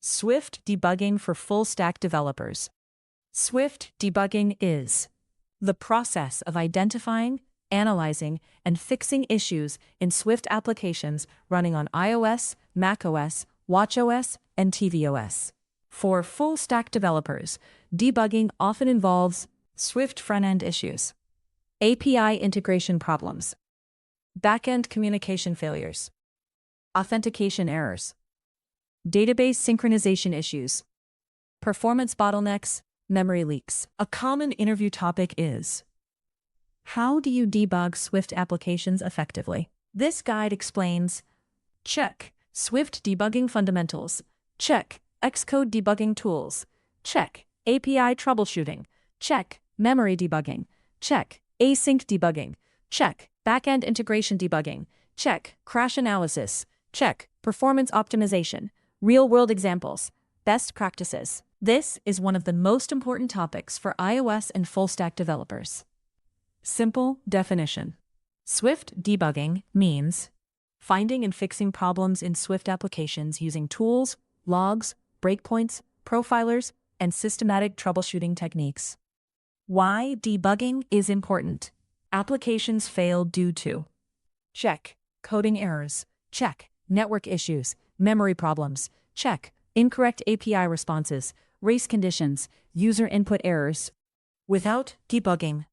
Swift debugging for full-stack developers. Swift debugging is the process of identifying, analyzing, and fixing issues in Swift applications running on iOS, macOS, watchOS, and tvOS. For full-stack developers, debugging often involves Swift front-end issues, API integration problems, backend communication failures, authentication errors, database synchronization issues, performance bottlenecks, memory leaks. A common interview topic is, how do you debug Swift applications effectively? This guide explains, check Swift debugging fundamentals, check Xcode debugging tools, check API troubleshooting, check memory debugging, check async debugging, check backend integration debugging, check crash analysis, check performance optimization, real-world examples, best practices. This is one of the most important topics for iOS and full-stack developers. Simple definition. Swift debugging means finding and fixing problems in Swift applications using tools, logs, breakpoints, profilers, and systematic troubleshooting techniques. Why debugging is important. Applications fail due to check coding errors, check network issues, memory problems, check incorrect API responses, race conditions, user input errors. Without debugging,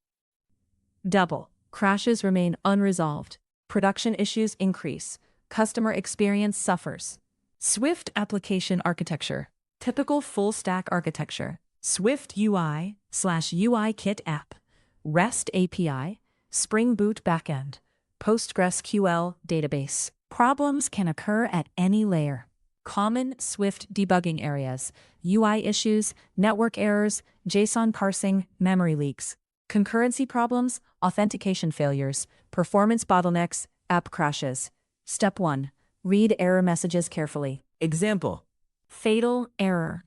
double crashes remain unresolved, production issues increase, customer experience suffers. Swift application architecture. Typical full-stack architecture. Swift UI/UI Kit app, REST API, Spring Boot backend, PostgreSQL database. Problems can occur at any layer. Common Swift debugging areas: UI issues, network errors, JSON parsing, memory leaks, concurrency problems, authentication failures, performance bottlenecks, app crashes. Step 1. Read error messages carefully. Example: fatal error.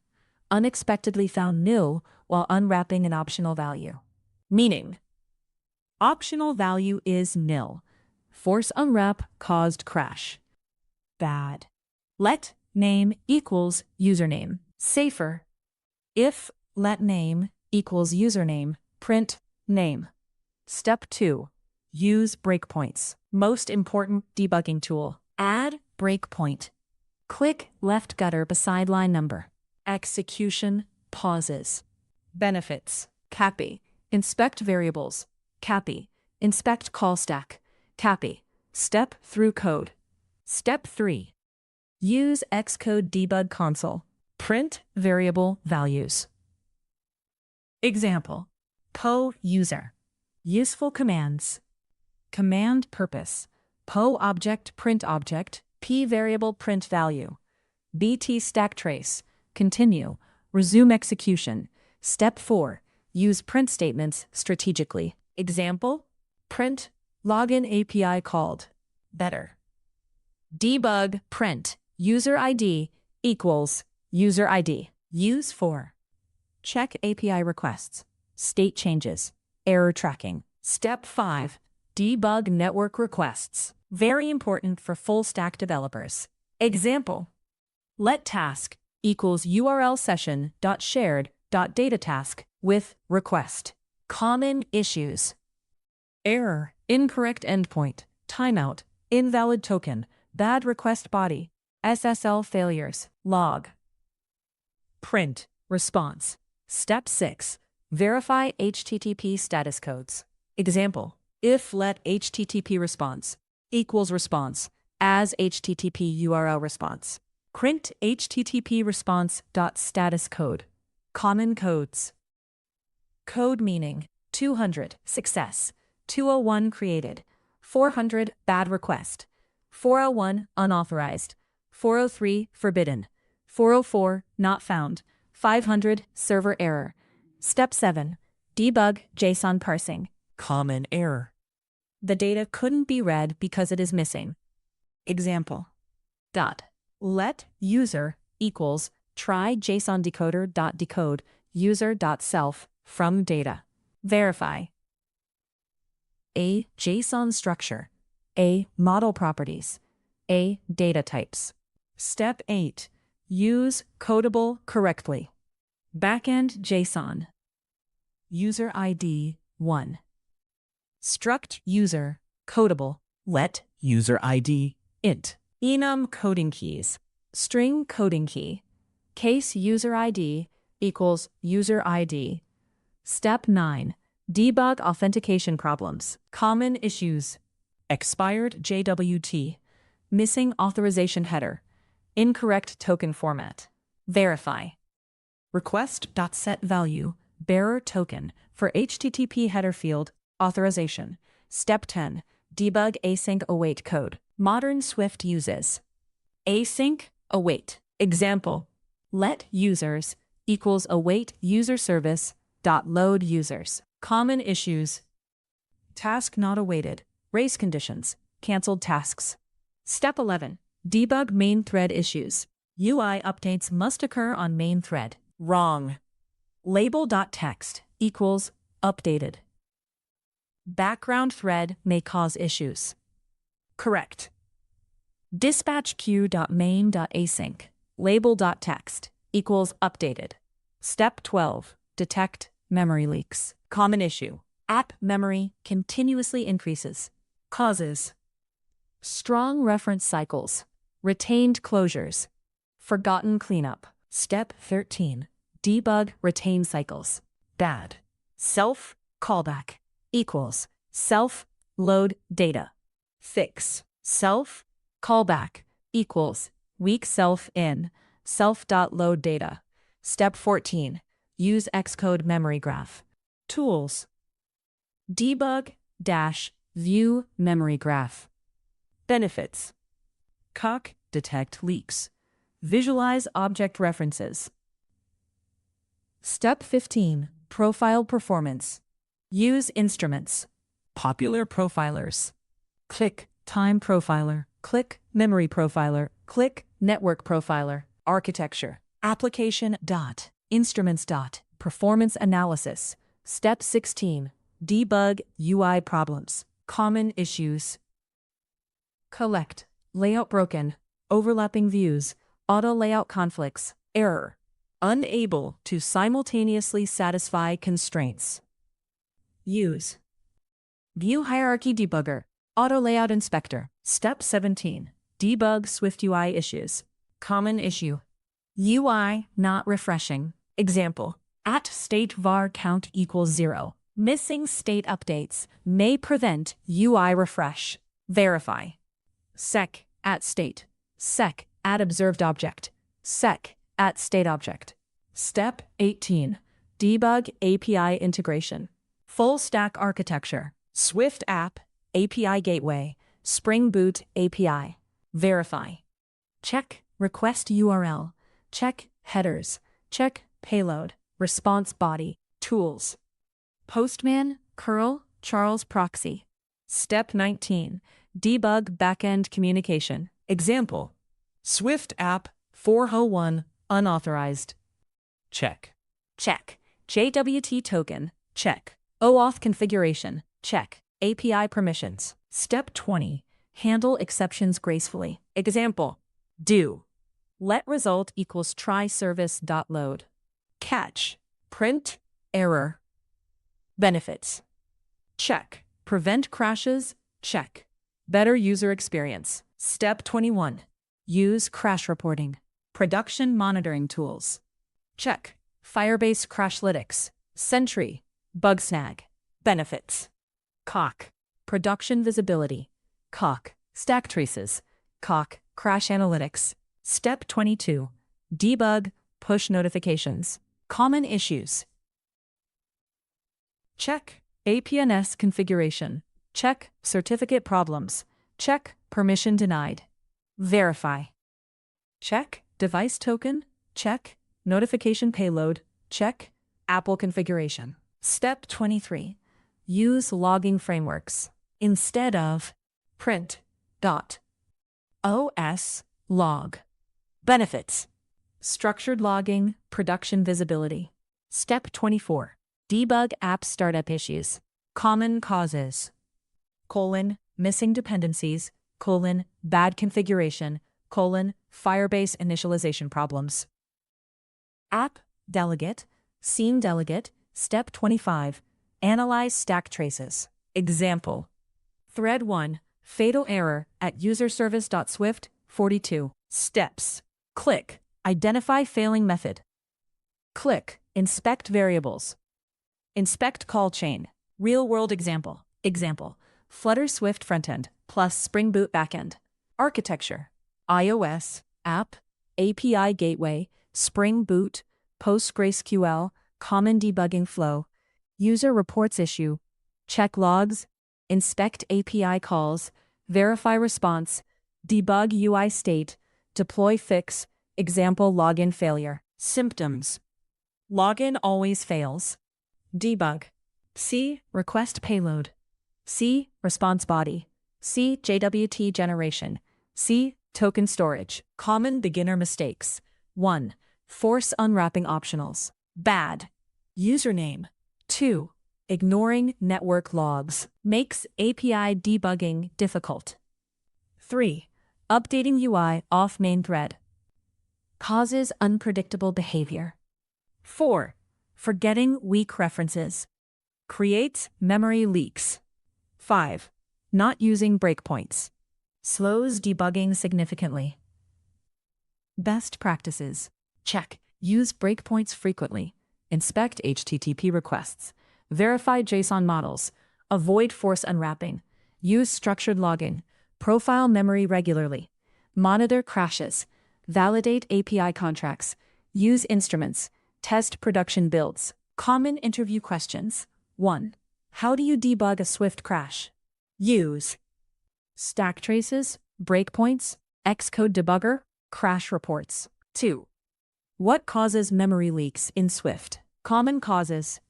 Unexpectedly found nil while unwrapping an optional value. Meaning, optional value is nil. Force unwrap caused crash. Bad. Let name equals username. Safer. If let name equals username, print name. Step 2. Use breakpoints. Most important debugging tool. Add breakpoint. Click left gutter beside line number. Execution pauses. Benefits. CAPI. Inspect variables. CAPI. Inspect call stack. CAPI. Step through code. Step 3. Use Xcode debug console. Print variable values. Example: PO user. Useful commands. Command purpose: PO object print object, P variable print value. BT stack trace. Continue. Resume execution. Step 4. Use print statements strategically. Example: print login API called. Better. Debug print user ID equals user ID. Use for check API requests, state changes, error tracking. Step 5. Debug network requests. Very important for full-stack developers. Example: let task equals URL session.shared.datatask with request. Common issues: error, incorrect endpoint, timeout, invalid token, bad request body, SSL failures. Log. Print response. Step 6. Verify HTTP status codes. Example: if let HTTP response equals response as HTTP URL response. Print HTTP response.status code. Common codes. Code meaning: 200 success, 201 created, 400 bad request, 401 unauthorized, 403 forbidden, 404 not found, 500 server error. Step 7. Debug JSON parsing. Common error: the data couldn't be read because it is missing. Example: let user equals try JSON decoder.decode user.self from data. Verify. A. JSON structure. A. Model properties. A. Data types. Step 8. Use codable correctly. Backend JSON. User ID 1. Struct user codable. Let user ID int. Enum coding keys. String coding key. Case user ID equals user ID. Step 9. Debug authentication problems. Common issues. Expired JWT. Missing authorization header. Incorrect token format. Verify. Request.setValue bearer token for HTTP header field authorization. Step 10. Debug async await code. Modern Swift uses async await. Example: let users equals await user service dot load users. Common issues: task not awaited, race conditions, canceled tasks. Step 11. Debug main thread issues. UI updates must occur on main thread. Wrong. Label.text equals updated. Background thread may cause issues. Correct. Dispatch queue.main.async label.text equals updated. Step 12. Detect memory leaks. Common issue: app memory continuously increases. Causes: strong reference cycles, retained closures, forgotten cleanup. Step 13. Debug retain cycles. Bad. Self callback equals self load data. Fix: self callback equals weak self in self.load data. Step 14. Use Xcode memory graph. Tools: debug-view memory graph. Benefits: COC detect leaks. Visualize object references. Step 15. Profile performance. Use instruments. Popular profilers. Click time profiler. Click memory profiler. Click network profiler. Architecture. Application dot. Instruments dot. Performance analysis. Step 16. Debug UI problems. Common issues: collect, layout broken, overlapping views, auto layout conflicts, error, unable to simultaneously satisfy constraints. Use view hierarchy debugger, auto layout inspector. Step 17. Debug Swift UI issues. Common issue: UI not refreshing. Example: at state var count equals 0. Missing state updates may prevent UI refresh. Verify. Sec at state. Sec at observed object. Sec at state object. Step 18. Debug API integration. Full stack architecture. Swift app, API gateway, Spring Boot API. Verify. Check request URL. Check headers. Check payload. Response body. Tools: Postman, curl, Charles proxy. Step 19. Debug backend communication. Example: Swift app 401 unauthorized. Check. Check. JWT token. Check. OAuth configuration. Check. API permissions. Step 20. Handle exceptions gracefully. Example: do let result equals try service.load. Catch. Print error. Benefits: check. Prevent crashes. Check. Better user experience. Step 21. Use crash reporting. Production monitoring tools. Check. Firebase Crashlytics. Sentry. Bugsnag. Benefits: COC. Production visibility. COC. Stack traces. COC. Crash analytics. Step 22. Debug push notifications. Common issues: check APNS configuration. Check certificate problems. Check permission denied. Verify. Check device token. Check notification payload. Check Apple configuration. Step 23. Use logging frameworks. Instead of print.os log. Benefits: structured logging, production visibility. Step 24. Debug app startup issues. Common causes: missing dependencies, bad configuration, Firebase initialization problems. App delegate, scene delegate, step 25. Analyze stack traces. Example. Thread 1, fatal error at userservice.swift 42. Steps. Click, identify failing method. Click, inspect variables. Inspect call chain. Real-world example. Example. Flutter Swift frontend plus Spring Boot backend. Architecture. iOS, app, API gateway, Spring Boot, PostgreSQL, common debugging flow, user reports issue, check logs, inspect API calls, verify response, debug UI state, deploy fix, example login failure. Symptoms. Login always fails. Debug. C. Request payload. C. Response body. C. JWT generation. C. Token storage. Common beginner mistakes. 1. Force unwrapping optionals. Bad. Username. 2. Ignoring network logs. Makes API debugging difficult. 3. Updating UI off main thread. Causes unpredictable behavior. 4. Forgetting weak references. Creates memory leaks. 5. Not using breakpoints. Slows debugging significantly. Best practices. Check. Use breakpoints frequently. Inspect HTTP requests. Verify JSON models. Avoid force unwrapping. Use structured logging. Profile memory regularly. Monitor crashes. Validate API contracts. Use instruments. Test production builds. Common interview questions. 1. How do you debug a Swift crash? Use stack traces, breakpoints, Xcode debugger, crash reports. 2. What causes memory leaks in Swift? Common causes.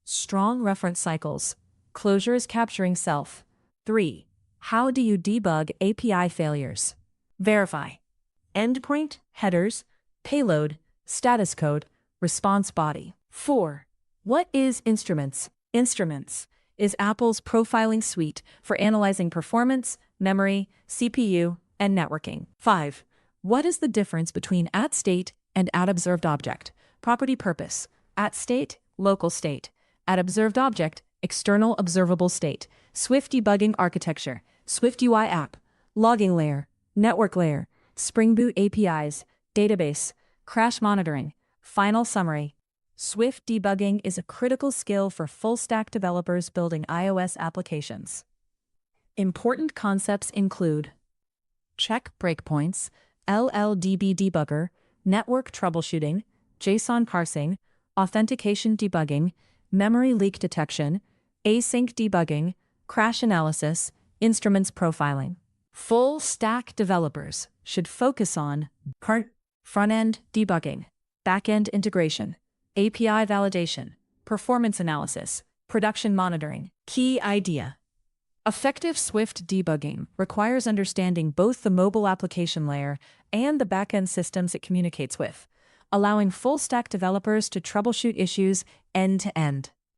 Strong reference cycles. Closures capturing self. 3. How do you debug API failures? Verify. Endpoint, headers, payload, status code, response body. 4. What is Instruments? Instruments is Apple's profiling suite for analyzing performance, memory, CPU, and networking. 5. What is the difference between @state and @observedObject? Property purpose. @state, local state. @observedObject, external observable state. Swift debugging architecture. Swift UI app. Logging layer. Network layer. Spring Boot APIs. Database. Crash monitoring. Final summary. Swift debugging is a critical skill for full-stack developers building iOS applications. Important concepts include check breakpoints, LLDB debugger, network troubleshooting, JSON parsing, authentication debugging, memory leak detection, async debugging, crash analysis, instruments profiling. Full-stack developers should focus on front-end debugging, back-end integration, API validation, performance analysis, production monitoring. Key idea. Effective Swift debugging requires understanding both the mobile application layer and the backend systems it communicates with, allowing full-stack developers to troubleshoot issues end-to-end.